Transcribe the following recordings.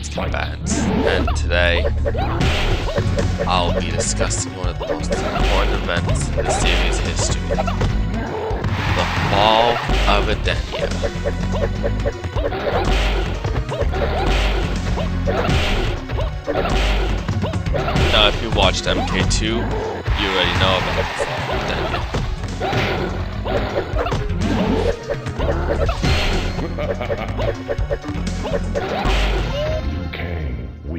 against combatants, and today I'll be discussing one of the most important events in the series' history, the fall of Edenia. Now, if you watched MK2, you already know about the fall of Edenia.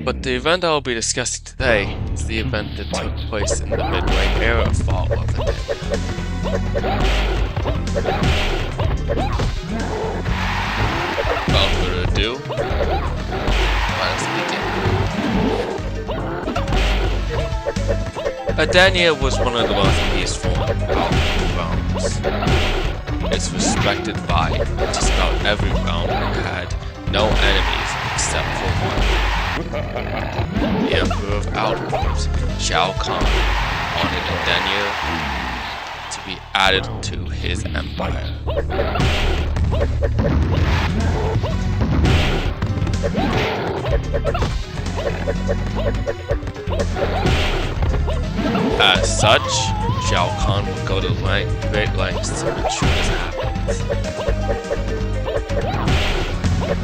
But the event I will be discussing today is the event that took place in the Midway era fall of Edenia. Without further ado, let us begin. Edenia was one of the most peaceful and powerful realms. It's respected by just about every realm and had no enemies except for one. The Emperor of Outworld, Shao Kahn, wanted Edenia to be added to his empire. As such, Shao Kahn would go to great lengths to ensure this happens.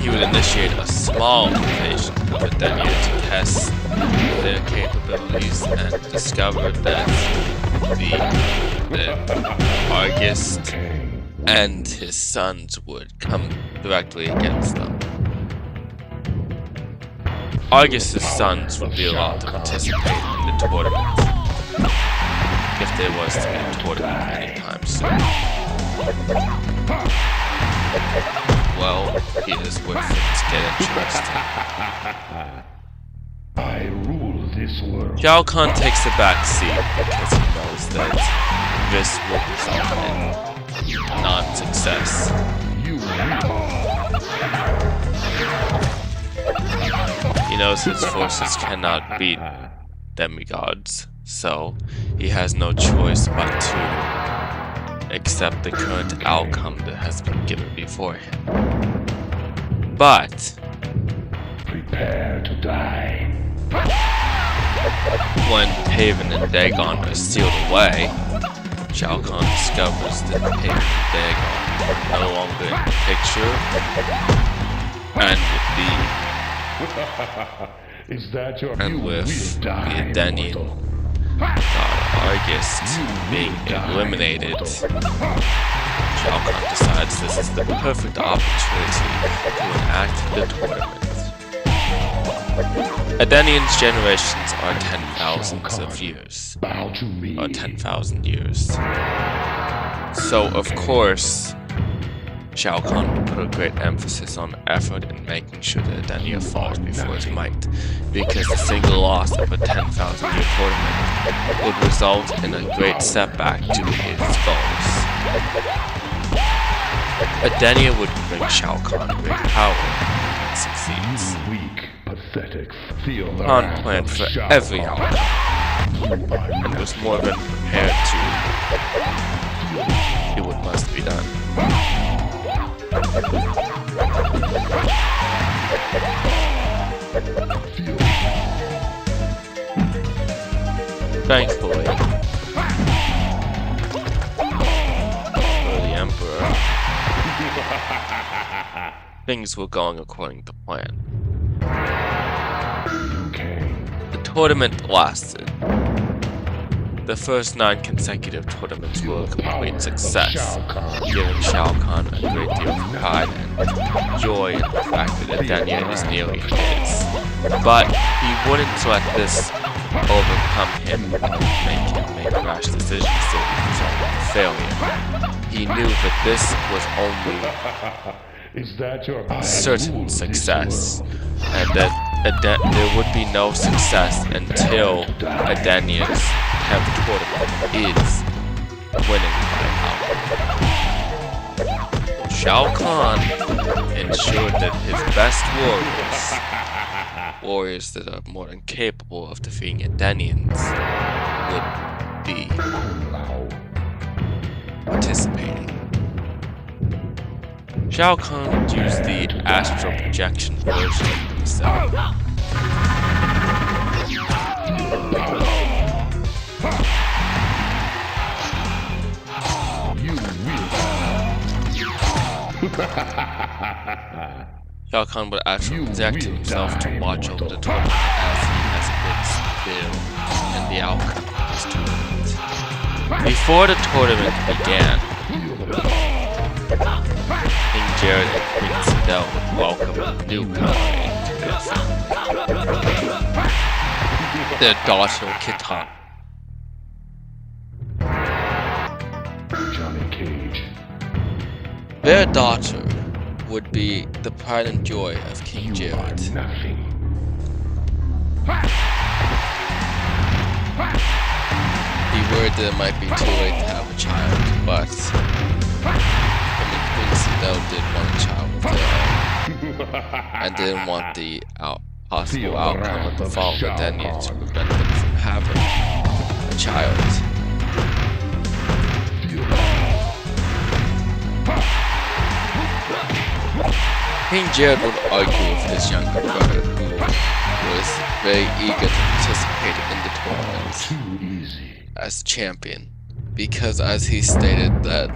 He would initiate a small invasion of Edenia to test their capabilities and discovered that the Argus and his sons would come directly against them. Argus's sons would be allowed to participate in the tournament, if there was to be a tournament anytime soon. Well, here's where things get interesting. I rule this world. Shao Kahn takes the back seat because he knows that this will result in non-success. He knows his forces cannot beat demigods, so he has no choice but to accept the current outcome that has been given before him. But Prepare to die. when Haven and Dagon are sealed away, Shao Kahn discovers that Haven and Dagon are no longer in the picture, and with the Edenian god Argus being eliminated, Shao Kahn decides this is the perfect opportunity to enact the tournament. Edenian's generations are 10,000 of years, or 10,000 years. So of course, Shao Kahn will put a great emphasis on effort in making sure that Edenia falls before his might, because a single loss of a 10,000-year tournament would result in a great setback to his goals. Edenia would bring Shao Kahn great power if it succeeds. Kahn planned for every outcome, and was more than prepared to do what must be done. Thankfully, for the Emperor, things were going according to plan. The tournament lasted. The first 9 consecutive tournaments were a complete success, giving Shao Kahn a great deal of pride and joy in the fact that Edenia is nearly his. But he wouldn't let this overcome him and make him make rash decisions that would result in failure. He knew that this was only certain success, and that there would be no success until Edenia's 10th tournament is winning by power. Shao Kahn ensured that his best warriors that are more than capable of defeating Edenians, would be participating. Shao Kahn would use the astral projection version of the himself. Shao Kahn would actually project himself to watch over the tournament as he has a big skill in the outcome of this tournament. Before the tournament began, King Jared and Queen Sindel would welcome a newcomer into their family, their daughter Kitana. Johnny Cage. Their daughter would be the pride and joy of King Jared. Nothing. He worried that it might be too late to have a child, but him and Queen Sindel did want a child of their own, and didn't want the possible outcome of the fall of edenia to prevent them from having a child. King Jared would argue with his younger brother, who was very eager to participate in the tournament as champion, because as he stated that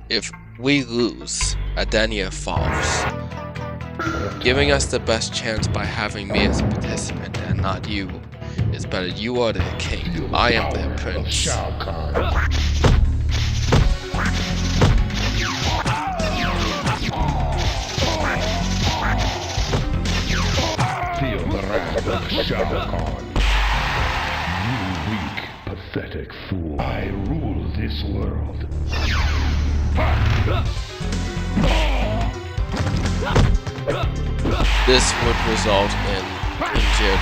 if we lose, edenia falls. Giving us the best chance by having me as a participant and not you is better. You are the king, I am the prince. Feel the wrath of Shao Kahn. You weak, pathetic fool. I rule this world. This would result in King Jared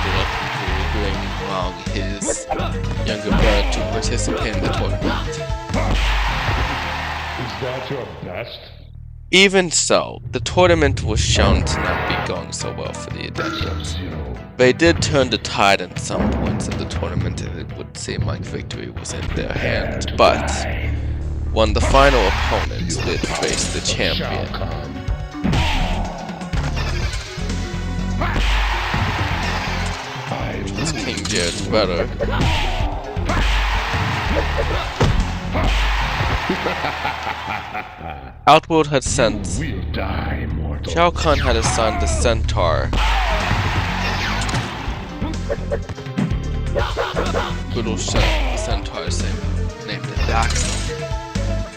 agreeing allowing his younger brother to participate in the tournament. Is that your best? Even so, the tournament was shown to not be going so well for the Edenians. They did turn the tide at some points of the tournament, and it would seem like victory was in their hands, but when the final opponents did face the champion, which was King Jared's brother, Outworld had sent Shao Kahn had assigned the centaur brutal centaur named Axel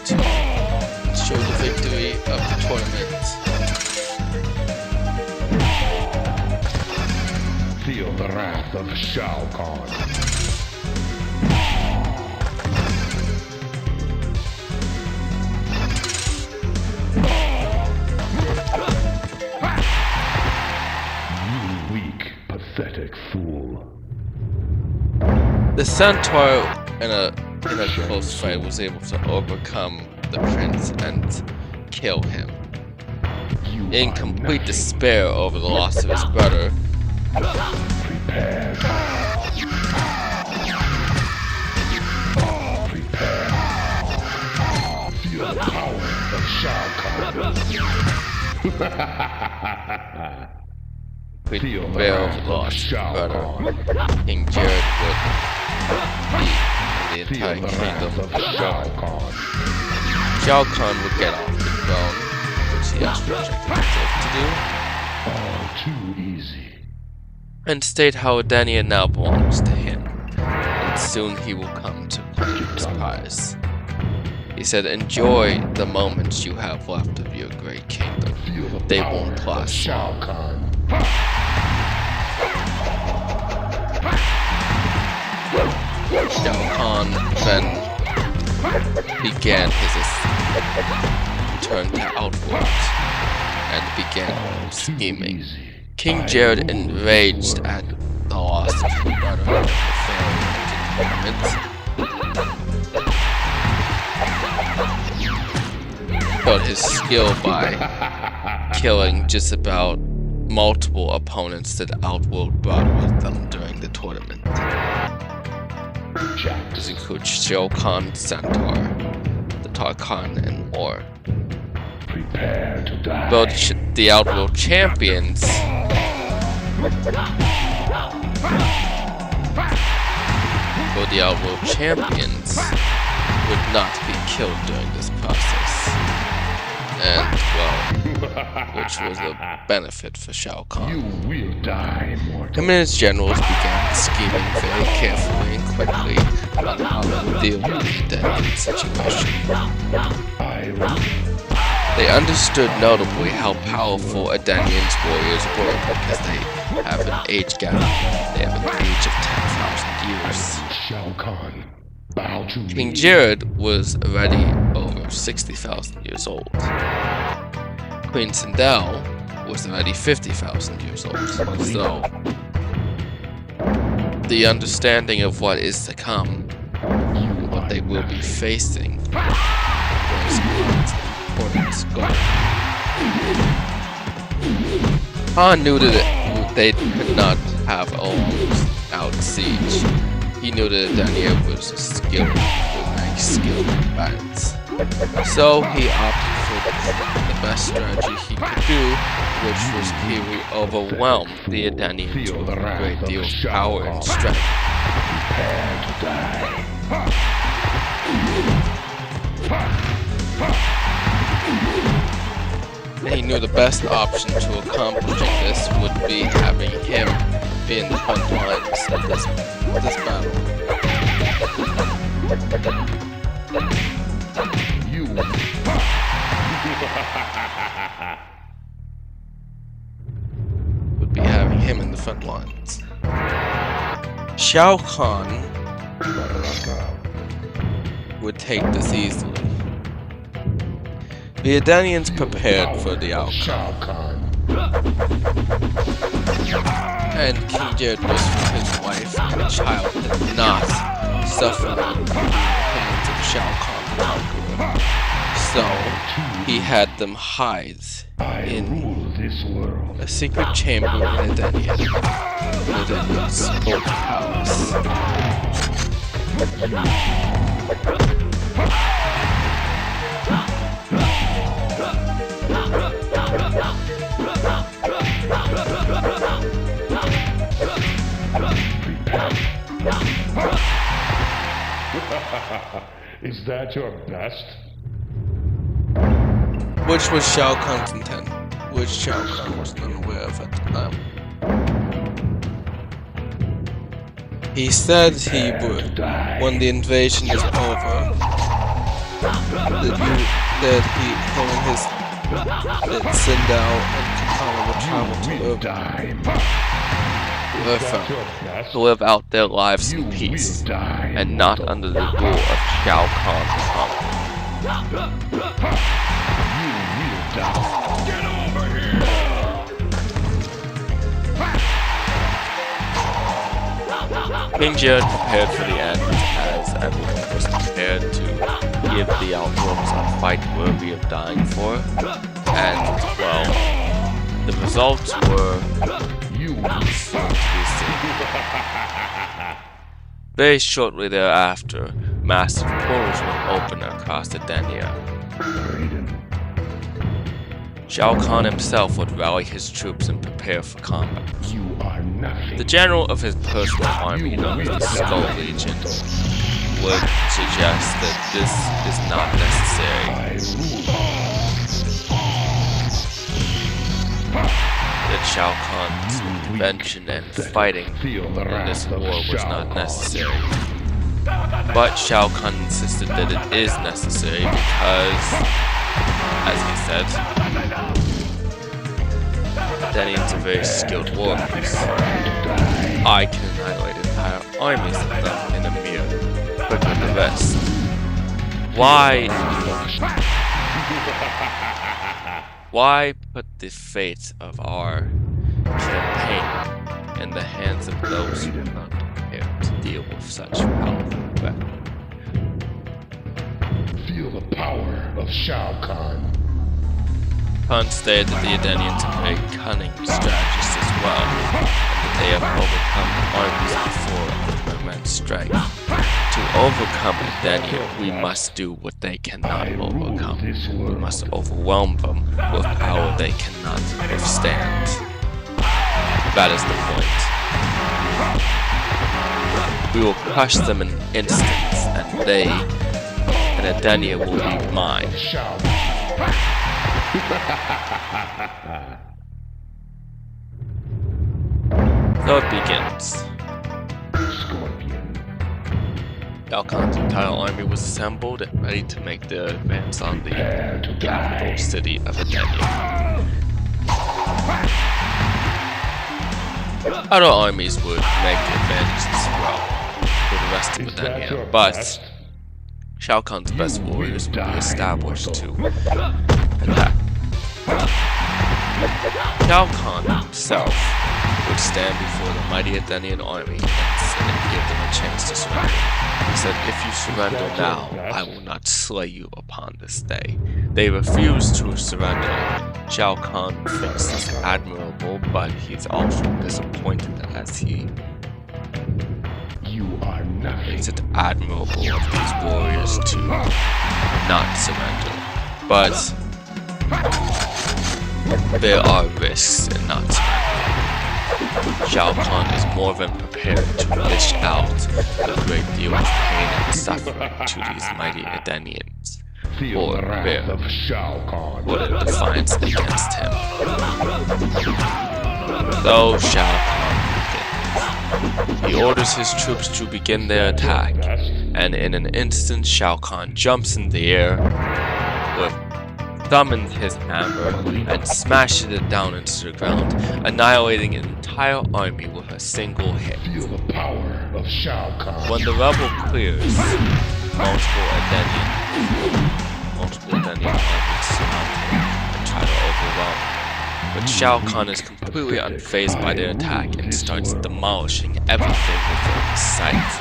to ensure the victory of the tournament. Feel the wrath of Shao Kahn. Pathetic fool. The centaur in a close fight was able to overcome the prince and kill him. In complete despair over the loss of his brother, Prepare. Feel the power of Shao Kahn. Feel the lost brother, King Jared would be in the entire kingdom of Shao Kahn. Shao Kahn would get off the throne, which he has projected himself to do, All too easy. and state how Edenia now belongs to him, and soon he will come to claim his prize. He said, "Enjoy the moments you have left of your great kingdom. They won't last long." Shao Kahn then began his return to Outworld and began scheming. King Jared, enraged at the loss of his brother and the failure of the tournament, showed his skill by killing just about multiple opponents that Outworld brought with them during the tournament. This includes Shao Kahn, Centaur, the Tarkhan, and more. Prepare to die. Though the outworld champions would not be killed during this process. And, well, which was a benefit for Shao Kahn. You will die, mortal. Him and his generals began scheming very carefully and quickly on how to deal with the Edenian situation. They understood notably how powerful Edenian's warriors were because they have an age gap. They have an age of 10,000 years. Shao Kahn, bow to King me. Jared was already over 60,000 years old. Queen Sindel was already 50,000 years old. So, the understanding of what is to come, and what they will be facing, was Khan's goal. Khan knew that they could not have almost out siege. He knew that Edenia was a skilled combatant. So he opted for the best strategy he could do, which was he overwhelmed the Edenians with a great deal of power and strength. Prepare to die. And he knew the best option to accomplishing this would be having him be in the front lines of this battle. You. Would be having him in the front lines. Shao Kahn would take this easily. The Edenians prepared for the outcome, Shao Kahn. and King Jared was for his wife and child did not suffer at the hands of Shao Kahn the Conqueror. So he had them hide I in rule this world. a secret chamber in Edenia's old palace. Is that your best? Which was Shao Kahn's intent, which Shao Kahn was unaware of at the time. He said he would, when the invasion is over, that Sindel and Katana would travel to Earth to live out their lives in peace, and not under the rule of Shao Kahn the Conqueror. Get over here! King Jared prepared for the end, as everyone was prepared to give the Outworlds a fight worthy of dying for, and, well, the results were soon to be seen. Very shortly thereafter, massive portals would open across Edenia. Shao Kahn himself would rally his troops and prepare for combat. You are nothing. The general of his personal army, known as the Skull Legion, would suggest that this is not necessary. That Shao Kahn's intervention and fighting in this war was not necessary. But Shao Kahn insisted that it is necessary because, as he said, Edenians are very skilled warriors. I can annihilate entire armies of them in a mere click of the wrist. Why put the fate of our campaign in the hands of those who are not prepared to deal with such powerful weapons? Feel the power of Shao Kahn. Khan stated that the Edenians are very cunning strategists as well, and that they have overcome armies before Superman's strength. To overcome edenia, we must do what they cannot overcome. We must overwhelm them with power they cannot withstand. That is the point. We will crush them in instants, and edenia will be mine. So it begins. Shao Kahn's entire army was assembled and ready to make their advance on the capital city of Edenia. Other armies would make advances as well for the rest of Edenia, but Shao Kahn's best warriors would be established to attack. Shao Kahn himself would stand before the mighty Edenian army and give them a chance to surrender. He said, "If you surrender now, I will not slay you upon this day." They refused to surrender. Shao Kahn thinks this admirable, but he's also disappointed as he thinks it admirable of these warriors to not surrender. But there are risks in not surrendering. Shao Kahn is more than prepared to dish out a great deal of pain and suffering to these mighty Edenians, or bear their defiance against him. So Shao Kahn begins. He orders his troops to begin their attack, and in an instant Shao Kahn jumps in the air, summons his hammer, and smashes it down into the ground, annihilating an entire army with a single hit. Feel the power of Shao Kahn. When the rubble clears, multiple Edenian armies surround him and try to overwhelm him. But Shao Kahn is completely unfazed by their attack and starts demolishing everything within his sight.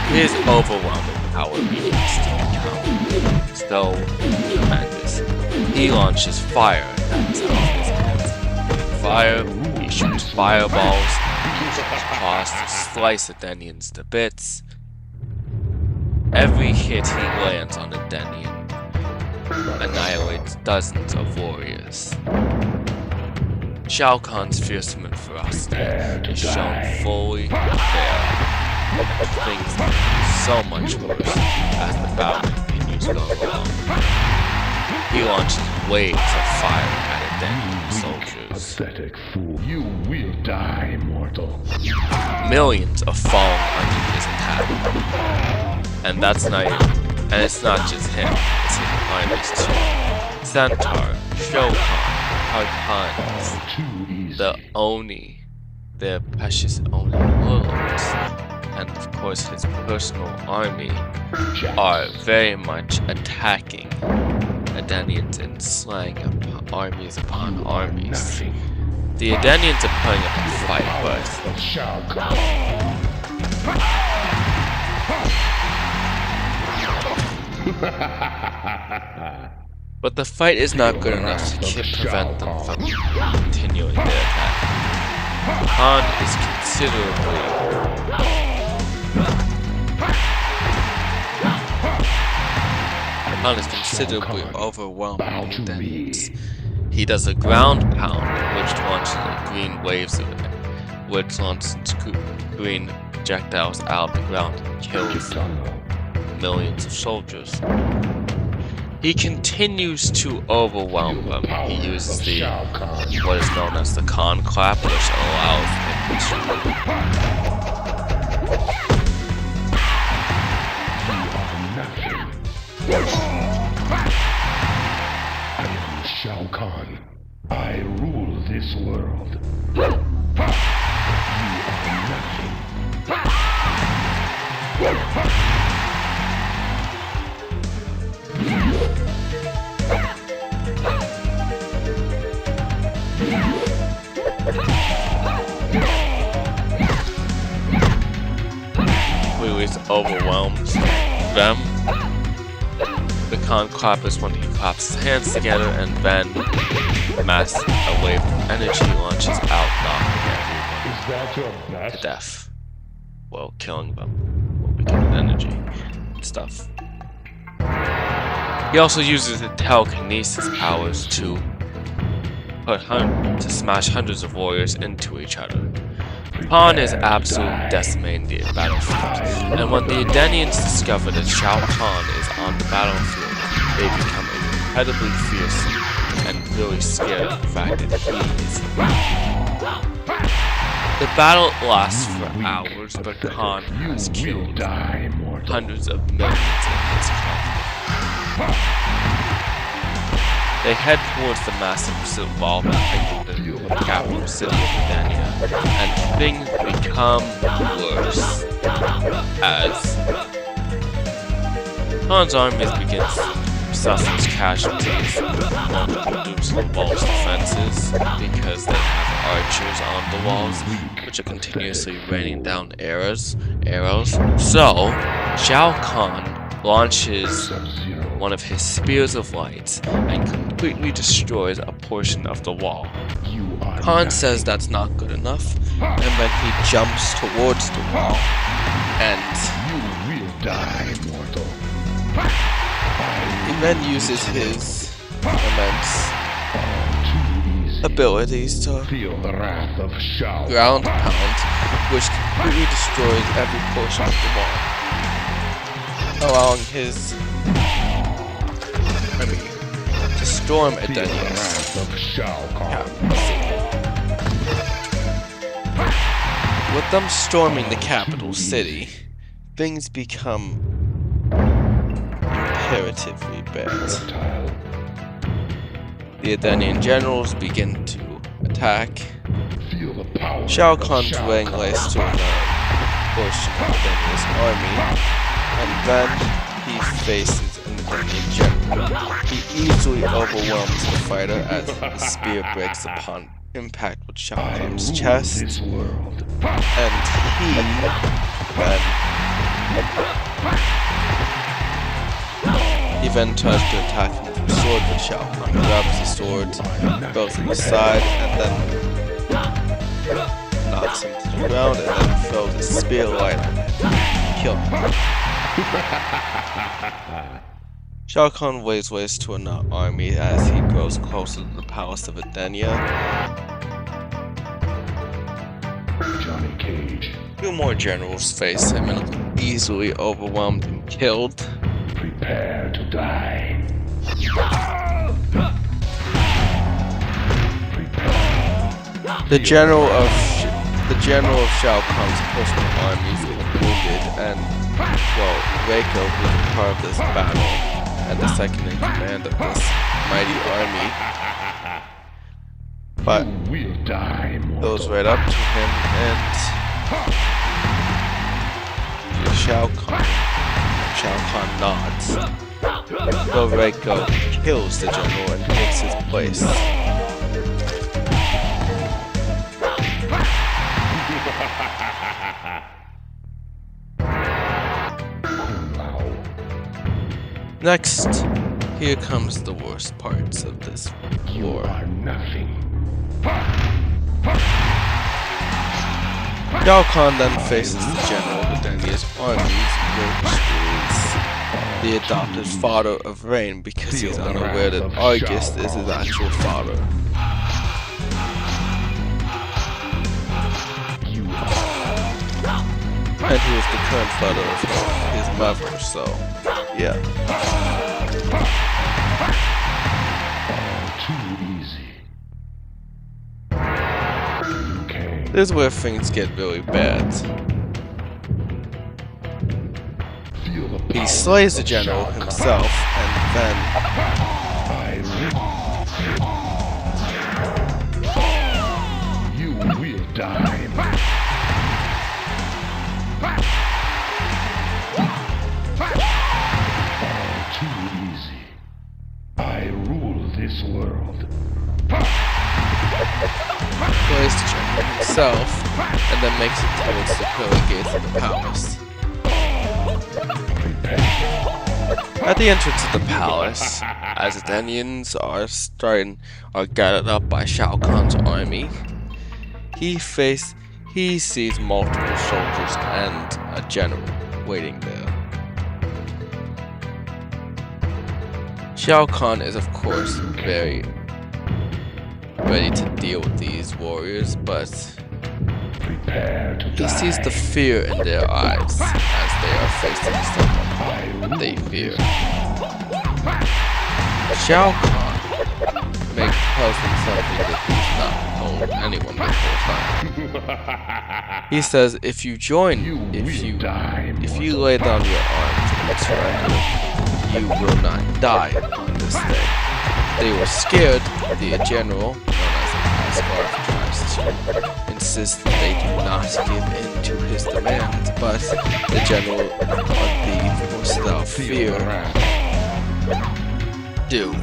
His overwhelming power begins to become so tremendous. He launches fire at his hands. Fire, he shoots fireballs, he uses claws to slice Edenians to bits. Every hit he lands on Edenian annihilates dozens of warriors. Shao Kahn's fearsome and ferocity is shown fully there. And things get so much worse as the battle continues to go along. He launches waves of fire at Edenian soldiers. Pathetic fool, you will die, mortal. Millions are falling under his attack. And it's not just him, it's his armies too. Centaur, Shokan, Harkons, the Oni, their precious Oni lords, and of course his personal army are very much attacking Edenians and slaying armies upon armies. The Edenians are putting up a fight, but the fight is not good enough to prevent them from continuing their attack. Khan is considerably overwhelmed by Edenians. He does a ground pound, which launches green projectiles out of the ground and kills millions of soldiers. He continues to overwhelm them. He uses what is known as the Khan clap, which allows him to I am Shao Kahn. I rule this world. You are nothing. Completely overwhelms them. The Khan clap is when he claps his hands together and then a wave of energy launches out, knocking everyone Is that your to best? death. Well, killing them. Well, because of energy and stuff. He also uses the telekinesis powers to smash hundreds of warriors into each other. Khan is absolutely decimating the battlefield, and when the Edenians discover that Shao Kahn is on the battlefield, they become incredibly fearsome and really scared of the fact that he is. The battle lasts for hours, but Khan has killed hundreds of millions in his conflict. They head towards the massive wall protecting the capital city of Edenia, and things become worse as Khan's armies begin suffering casualties due to the wall's defenses because they have archers on the walls, which are continuously raining down arrows. So, Shao Kahn launches one of his spears of light and completely destroys a portion of the wall. Khan says that's not good enough, and then he jumps towards the wall, and You will die, mortal. he then uses his immense abilities to Feel the wrath of Shao. ground pound, which completely destroys every portion of the wall, allowing his army to storm Feel the Edenia's wrath of Shao Kahn. capital city. With them storming the capital city, things become imperatively bad. Reptile. The Edenian generals begin to attack. Feel the power Shao of Kahn's Shao laying Kahn. waste to another portion of Edenia's army, and then he faces an Edenian general. He easily overwhelms the fighter as the spear breaks upon impact with Shao I Kahn's rule chest, this world. and he then tries to attack him with a sword, but Shao Kahn grabs the sword, goes to the side, and then knocks him to the ground, and then throws a spear light on him to kill him. Shao Kahn lays waste to an army as he grows closer to the palace of Edenia. Johnny Cage. Two more generals face him and are easily overwhelmed and killed. Prepare to die. The general of Shao Kahn's personal armies is wounded, and Reiko, who is part of this battle and the second in command of this mighty army, but You will die, mortal. goes right up to him and Shao Kahn nods. So Reiko kills the general and takes his place. Next, here comes the worst parts of this You war. are nothing. Shao Kahn then faces the general of Edenia's armies, which is the adopted father of Rain, because he's unaware that Argus is his actual father. And he was the current father of his mother, so yeah. Too easy. You came. This is where things get really bad. Feel the He power slays the of general Shao Kahn. himself, and then You will die. Too easy. I rule this world. slays the general himself, and then makes it towards the pearly gates of the palace. Prepare. At the entrance of the palace, as Edenians are gathered up by Shao Kahn's army, he sees multiple soldiers and a general waiting there. Shao Kahn is of course very ready to deal with these warriors, but he sees the fear in their eyes as they are facing someone they fear. Shao Kahn tells himself that he's not told anyone this whole time. He says, if you lay down your arms and surrender, you will not die on this day. They were scared. The general, known as Asgard, tries to insist that they do not give in to his demands, but the general of the forces without fear do.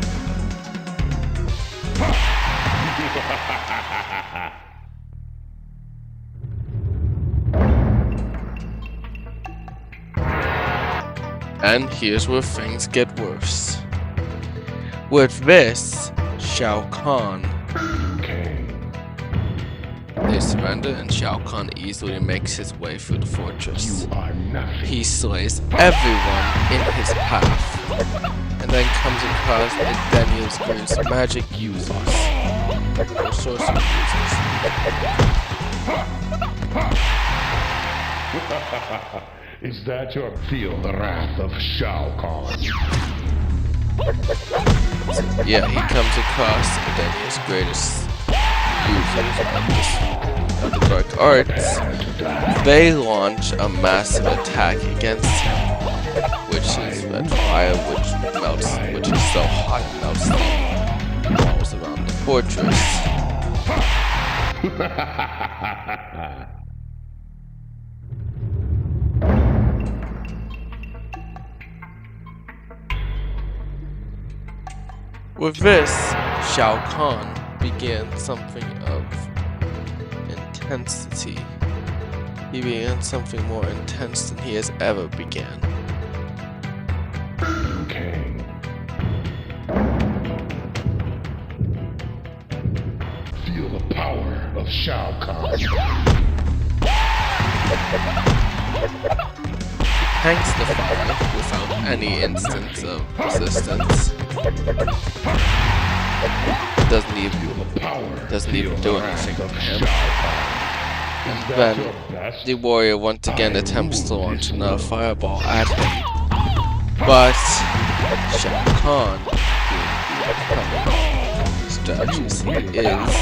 And here's where things get worse. With this, Shao Kahn, they surrender and Shao Kahn easily makes his way through the fortress. He slays everyone in his path, and then comes across Edenia's greatest magic users, or sorcery users. Is that your feel the wrath of Shao Kahn? Yeah, he comes across Edenia's greatest users of the dark arts. They launch a massive attack against him, which is red fire, which is so hot it melts the walls around the fortress. With this, Shao Kahn began something of intensity. He began something more intense than he has ever began. Okay. Feel the power of Shao Kahn. Tanks the fire without any instance of resistance. Doesn't even do anything to him. And then the warrior once again attempts to launch another fireball at him. But Shao Kahn, being the strategist he is,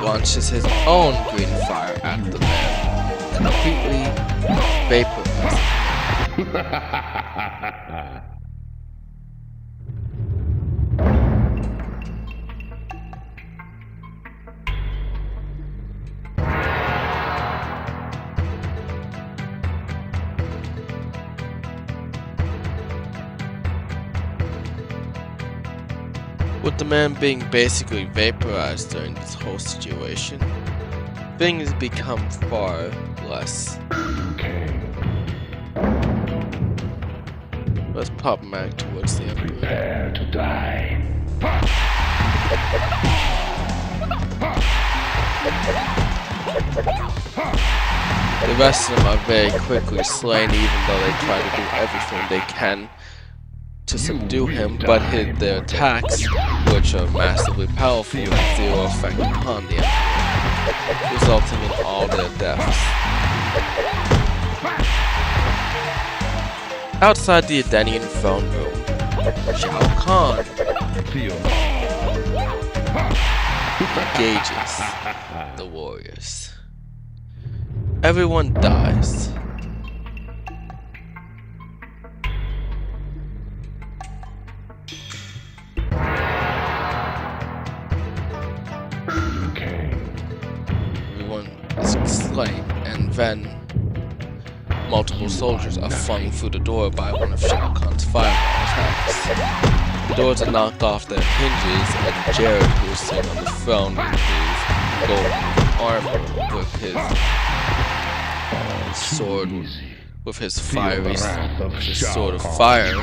launches his own green fire at the man, completely vaporizing him. With the man being basically vaporized during this whole situation, things become far less problematic towards the Emperor. Prepare to die. The rest of them are very quickly slain, even though they try to do everything they can to subdue him, but their attacks, which are massively powerful, have zero effect upon the Emperor, resulting in all their deaths. Outside the Edenian throne room, Shao Kahn engages the warriors. Everyone dies. Everyone is slain, and then multiple soldiers are flung through the door by one of Shao Kahn's fireball attacks. The doors are knocked off their hinges, and Jared, who is sitting on the throne in his golden armor with his sword with his Feel the fiery wrath of his Shao sword of Kahn. fire.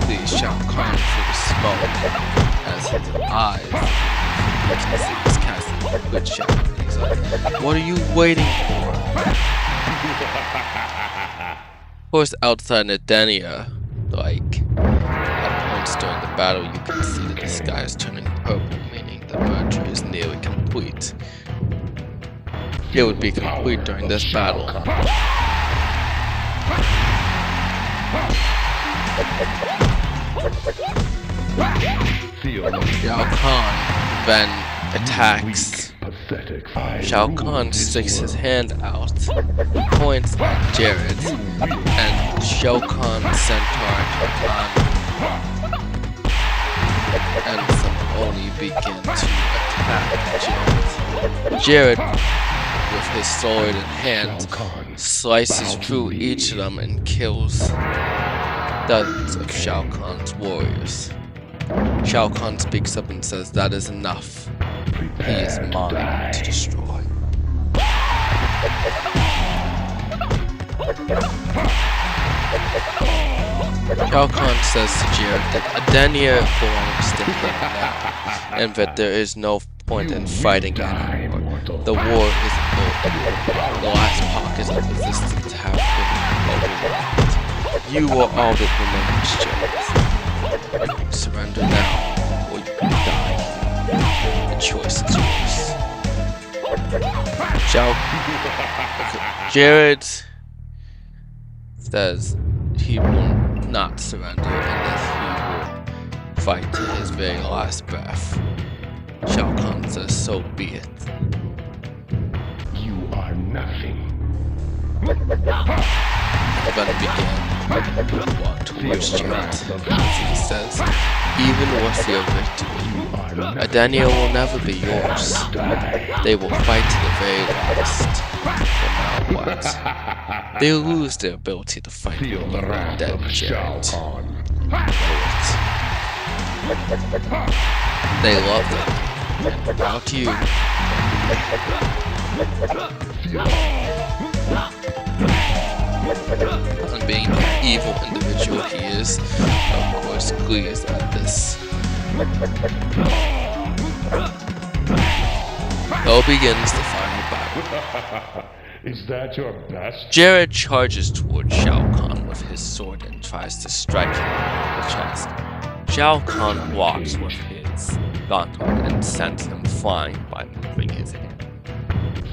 Please Shao Kahn through the smoke as his eyes, you can see he's casting a good shadow. He's like, what are you waiting for? Of course, outside Edenia, like, at points during the battle, you can see that the sky is turning purple, meaning the merger is nearly complete. It would be complete during this battle. Shao Kahn then attacks. Shao Kahn sticks his hand out, points at Jared, and Shao Kahn, Centaur, Khan, and some Oni begin to attack Jared. Jared, with his sword in hand, slices through each of them and kills dozens of Shao Kahn's warriors. Shao Kahn speaks up and says, that is enough. He is mine to destroy. Shao Kahn says to Jared that Edenia belongs to him now, and that there is no point in fighting anymore. The war is over. The last pockets of resistance have been overwhelmed. You are all that remains, Jared. You can surrender now, or you can die. The choice is yours. Jared says he will not surrender and that he will fight to his very last breath. Shao Kahn says, so be it. You are nothing. Then began to walk towards Jared. He says, even with your victory, Edenia will never be yours. They will fight to the very last. No matter what. They lose their ability to fight when you are dead, Jared. They love them, and without you, and being the evil individual he is, of course, glees at this. So begins the final battle. Is that your best? Jared charges toward Shao Kahn with his sword and tries to strike him in the chest. Shao Kahn blocks with his gauntlet and sends him flying by moving his hand.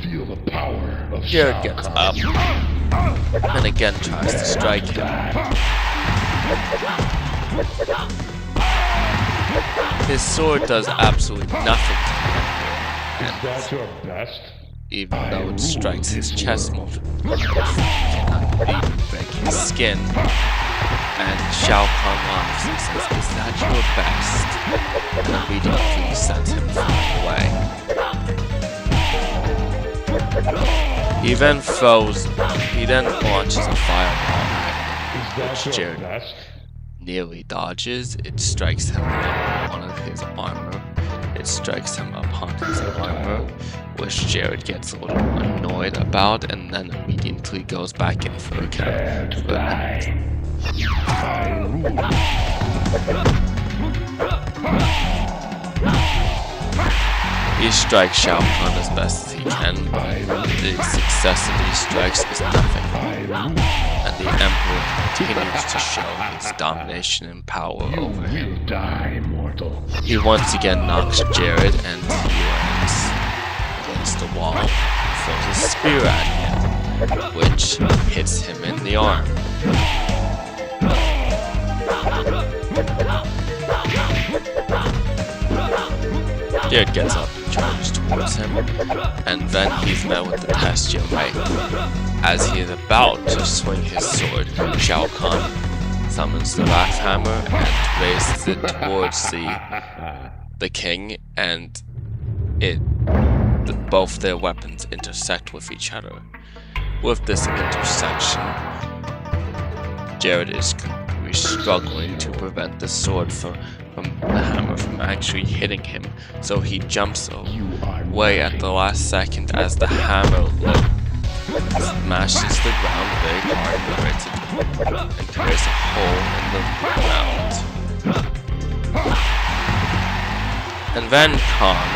Feel the power of Jared Shao gets Kahn. up and again tries to strike him. His sword does absolutely nothing to him, Is that your best? even though it strikes his chest multiple times, he cannot even break his skin. And Shao Kahn laughs and says, is that your best? And immediately sends him flying away. He then launches a fireball at him, which Jared nearly dodges. It strikes him on one of his armor. It strikes him upon his armor, which Jared gets a little annoyed about, and then immediately goes back in for a counter. He strikes Shao Kahn as best as he can, but the success of these strikes is nothing, and the Emperor continues to show his domination and power over him. He once again knocks Jared, and he lands against the wall, throws a spear at him, which hits him in the arm. Jared gets up and charges towards him, and then he's met with the test Yamei. As he is about to swing his sword, Shao Kahn summons the Wrath Hammer and raises it towards the king, and both their weapons intersect with each other. With this intersection, Jared is struggling to prevent the sword from the hammer from actually hitting him, so he jumps away at the last second as the hammer smashes the ground very hard and creates a hole in the ground. And then Khan,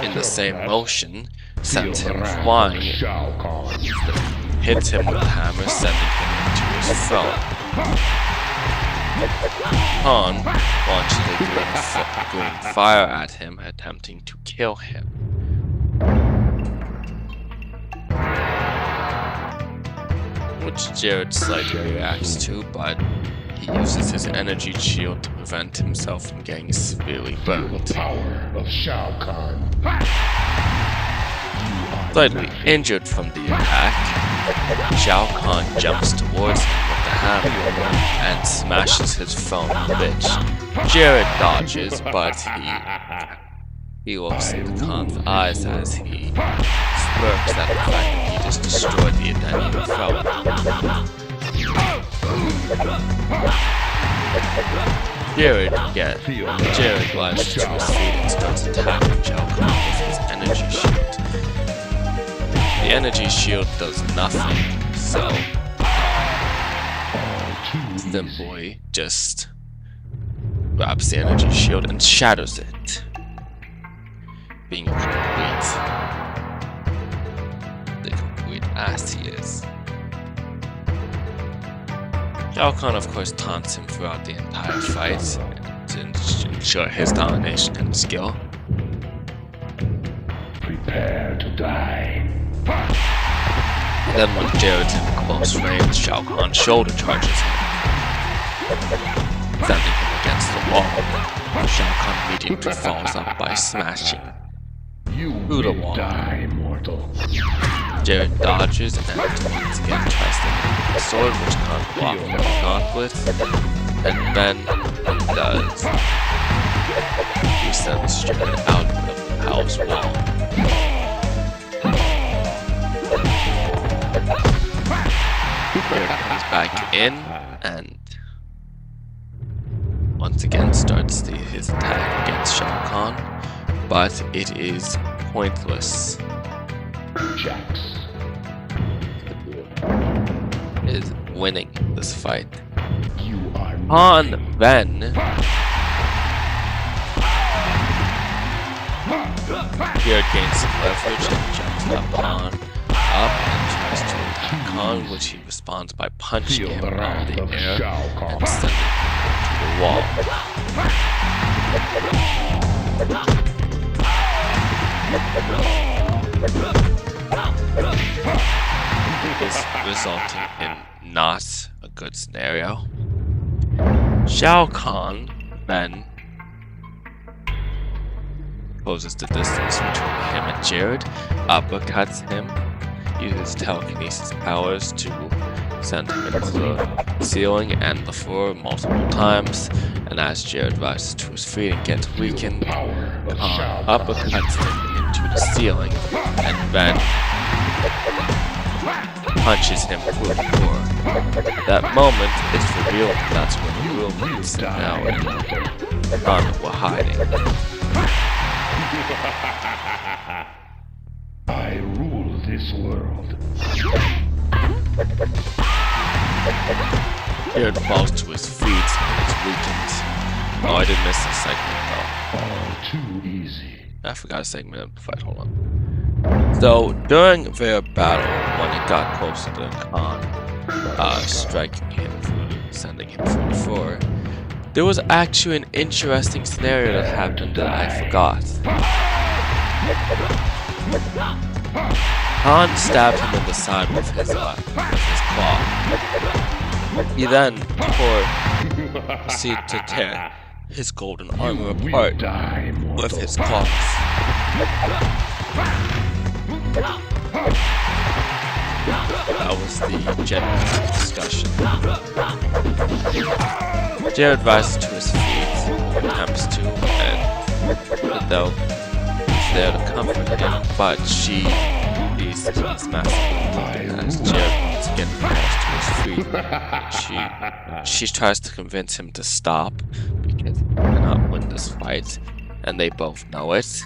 in the same motion, sends him flying, hits him with the hammer, sending him into his throne. Khan launches a green fire at him, attempting to kill him. Which Jared slightly reacts to, but he uses his energy shield to prevent himself from getting severely burned. Slightly injured from the attack, Shao Kahn jumps towards him with the hammer and smashes his phone, which Jared dodges, but he looks into Khan's eyes as he smirks at the fact that he just destroyed the edenia phone. Jared rises to his feet and starts attacking Shao Kahn with his energy shield. The energy shield does nothing, so Boy just grabs the energy shield and shatters it, being the complete ass he is. Shao Kahn, of course, taunts him throughout the entire fight to ensure his domination and skill. Prepare to die. And then when Jared's in close range, Shao Kahn shoulder charges him, sending him against the wall. Shao Kahn immediately follows up by smashing through the wall. Die, mortal. Jared dodges and once again tries to hit the sword, which Kahn blocks the gauntlet, and then he does. He sends Jared out of the palace wall. Jared comes back in and once again starts his attack against Shao Kahn, but it is pointless. Jax Is winning this fight. You are Kahn then Jared gains some leverage and jumps up and tries to attack Kahn, which he responds by punching him out of the air and sending him to the wall. This resulting in not a good scenario. Shao Kahn then closes the distance between him and Jared, uppercuts him, uses telekinesis powers to send him into the ceiling and the floor multiple times, and as Jared rises to his feet and gets weakened, Kahn uppercuts him into the ceiling and then punches him through the floor. At that moment, it's revealed that that's where the real Vincent now and Kahn were hiding. I rule this world. Jared falls to his feet and is weakened. Oh, I did miss this segment though. All too easy. I forgot a segment of the fight, hold on. So, during their battle, when it got closer to Kahn, striking him sending him through the floor, there was actually an interesting scenario that happened that I forgot. Kahn stabbed him in the side with his claw. He then proceeded to tear his golden armor apart with his claws. That was the general discussion. Jared rises to his feet, attempts to, and though he's there to comfort him, but he's massively wounded as Jared once again falls to his feet. She tries to convince him to stop because he cannot win this fight, and they both know it.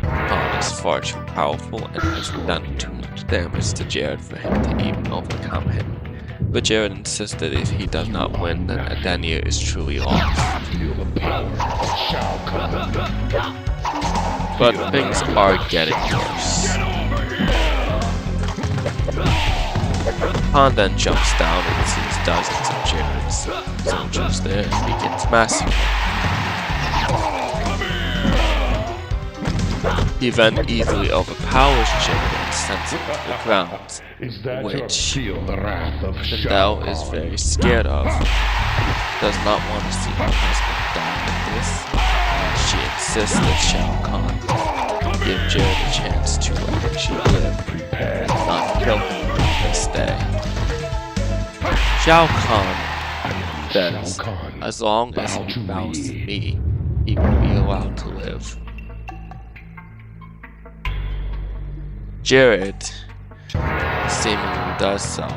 Kahn is far too powerful and has done too much damage to Jared for him to even overcome him. But Jared insists that if he does not win, then Edenia is truly lost. Feel the power of Shao Kahn. But things are getting worse. Kahn then jumps down and sees dozens of Jared's soldiers there and begins massacring. He then easily overpowers Jared and sends him to the ground, which Sindel is very scared of. Does not want to see her husband die like this, and she insists that Shao Kahn give Jared a chance to actually live, and not kill him this day. Shao Kahn says, as long as he bows to me, he will be allowed to live. Jared seemingly does so,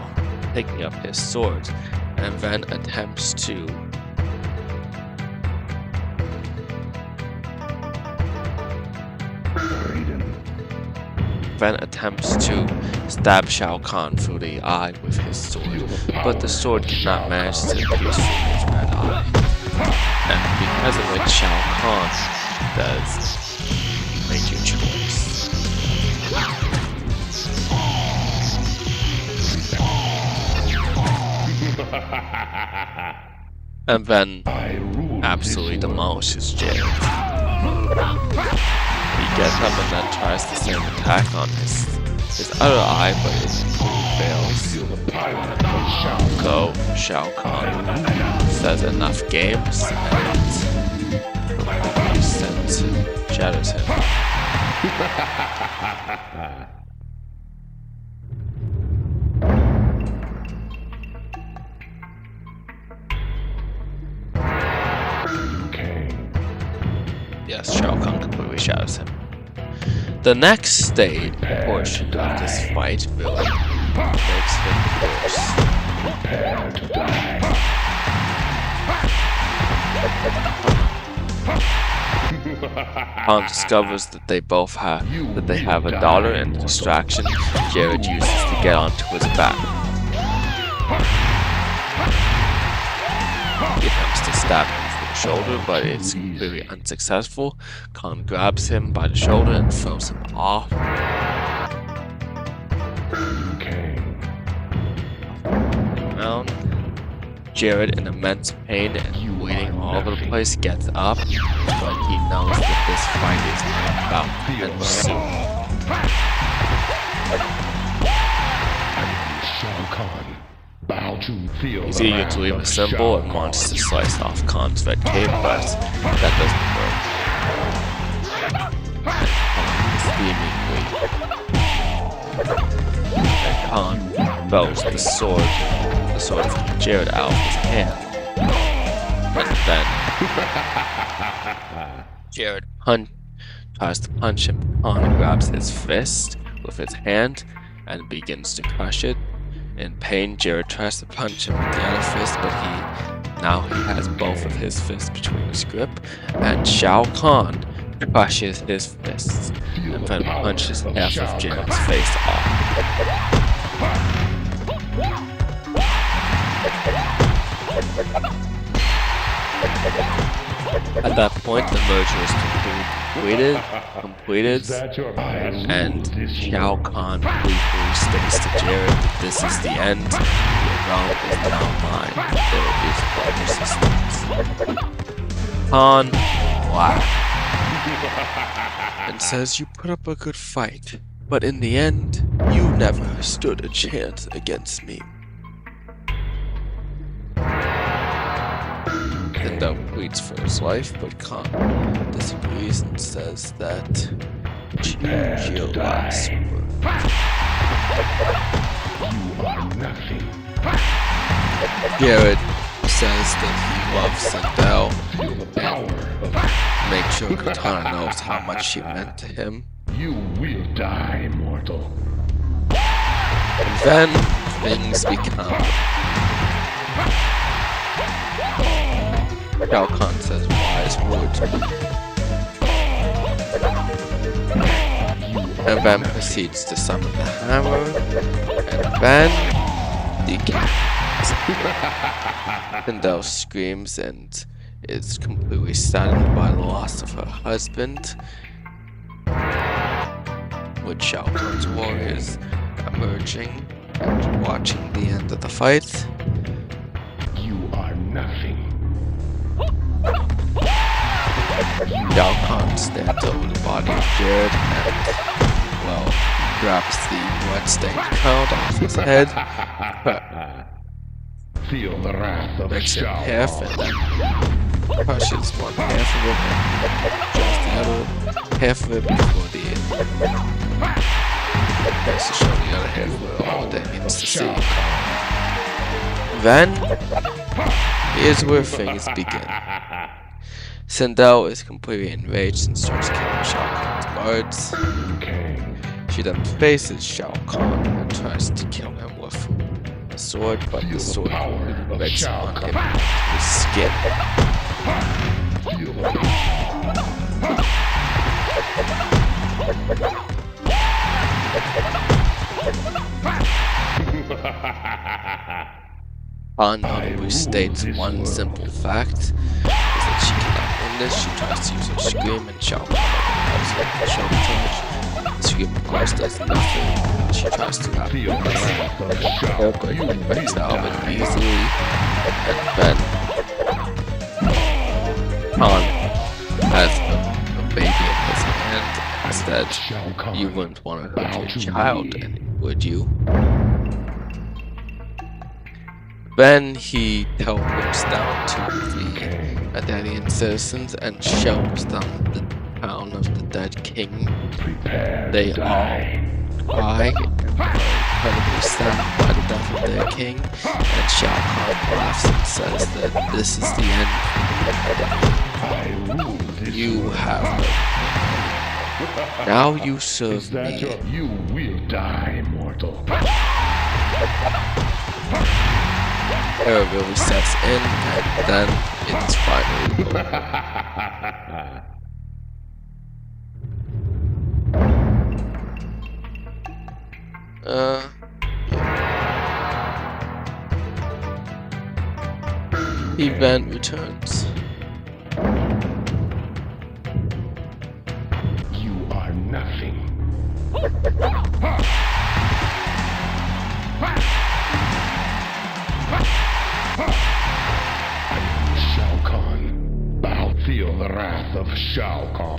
picking up his sword, and then attempts to stab Shao Kahn through the eye with his sword, but the sword cannot manage to pierce through his red eye. And because of it, Shao Kahn does make a choice. And then absolutely demolishes Jared. He gets up and then tries the same attack on his other eye, but it fails. So Shao Kahn says enough games and shatters him. Yes, Shao Kahn completely shatters him. The next portion of this fight really makes him worse. Prepare to die. Kahn discovers that they have a daughter, and the distraction Jared uses to get onto his back. He attempts to stab him through the shoulder, but it's completely unsuccessful. Kahn grabs him by the shoulder and throws him off. Around. Jared, in immense pain and bleeding all over the place, gets up, but he knows that this fight is about to end soon. He's eager to leave a symbol and wants to slice off Kahn's red cape, but that doesn't work. And Kahn throws the sword of Jared out of his hand. And then Jared tries to punch him. Kahn grabs his fist with his hand and begins to crush it. In pain, Jared tries to punch him with the other fist, but now he has both of his fists between his grip, and Shao Kahn crushes his fists and then punches half of Jared's face off. At that point, the merger is completed, and Shao Kahn briefly states to Jared that this is the end. The realm is now mine. There is no resistance. Kahn laughs and says, "You put up a good fight, but in the end, you never stood a chance against me." Endo pleads for his life, but Kahn disagrees and says that your last word. You are nothing. Jared says that he loves Sindel and makes sure Katana knows how much she meant to him. You will die, mortal. And then things become... Shao Kahn says wise words. and then proceeds to summon the hammer, and then decapitates. Sindel screams and is completely saddened by the loss of her husband, with Shao Kahn's warriors emerging and watching the end of the fight. You are nothing. Shao Kahn stands over the body of Jared and, well, grabs the blood-stained crown off his head, Feel the wrath of breaks it in Shao half, Kahn. and then crushes one half of it and shows the other half of it before the end. Tries to show the other half of all that needs to see. Then, here's where things begin. Sindel is completely enraged and starts killing Shao Kahn's guards. Okay. She then faces Shao Kahn and tries to kill him with a sword, but the sword breaks on him his skin. Feel the Han notably states one simple fact, is that she cannot win this. She tries to use her scream and Shao Kahn helps her with the shoulder charge. Scream of course does nothing. She tries to wrap feel the wrath of Shao her, but it breaks out of it easily. And then Han has a baby in his hand and said, Shao Kahn. "You wouldn't want to hurt your child, would you?" Then he teleports down to the Edenian citizens and shows them the town of the dead king. Prepare They to all die. cry and are incredibly saddened by the death of their king, and Shao Kahn laughs and says that this is the end of Edenia. I rule this You world. have no king. Now you serve Is that me. you will die, mortal. Terror really sets in, and then it's finally over. Yeah. Event returns. You are nothing. I am Shao Kahn. Thou feel the wrath of Shao Kahn.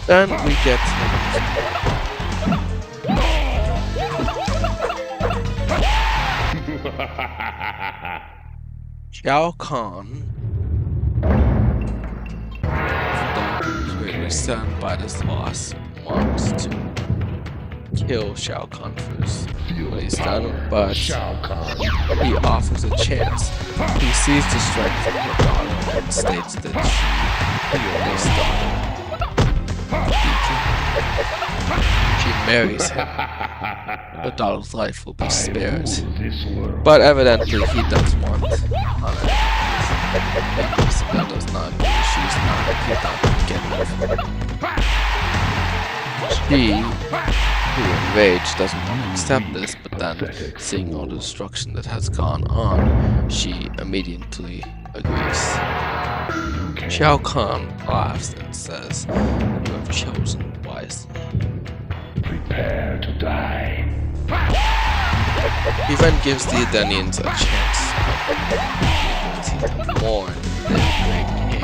Then we get Shao Kahn. Greatly stunned by this loss, wants to kill Shao Kahn first. Feel But the he's power done, of but Shao Kahn. he offers a chance. He sees the strength of her daughter and states that his daughter she marries him. The daughter's life will be spared. This world. But evidently he does want on it. Isabel does not agree. He's not going to get rid of her. She, who enraged, doesn't want to accept this, but then, seeing all the destruction that has gone on, she immediately agrees. Shao Kahn laughs and says, "You have chosen wisely." Prepare to die. He then gives the Edenians a chance to mourn their great king,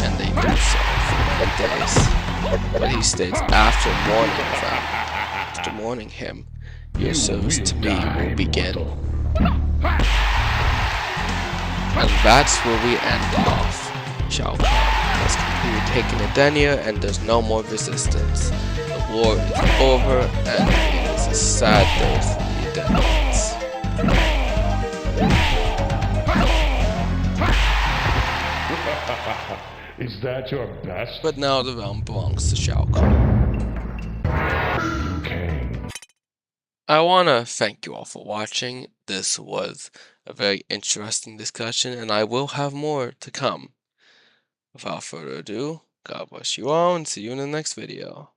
and they do so for many days. But he states, after mourning him, your service to me will begin. And that's where we end off. Shao Kahn has completely taken Edenia, and there's no more resistance. The war is over, and it is a sad day for the Edenians. Is that your best? But now the realm belongs to Shao Kahn. King. I want to thank you all for watching. This was a very interesting discussion, and I will have more to come. Without further ado, God bless you all and see you in the next video.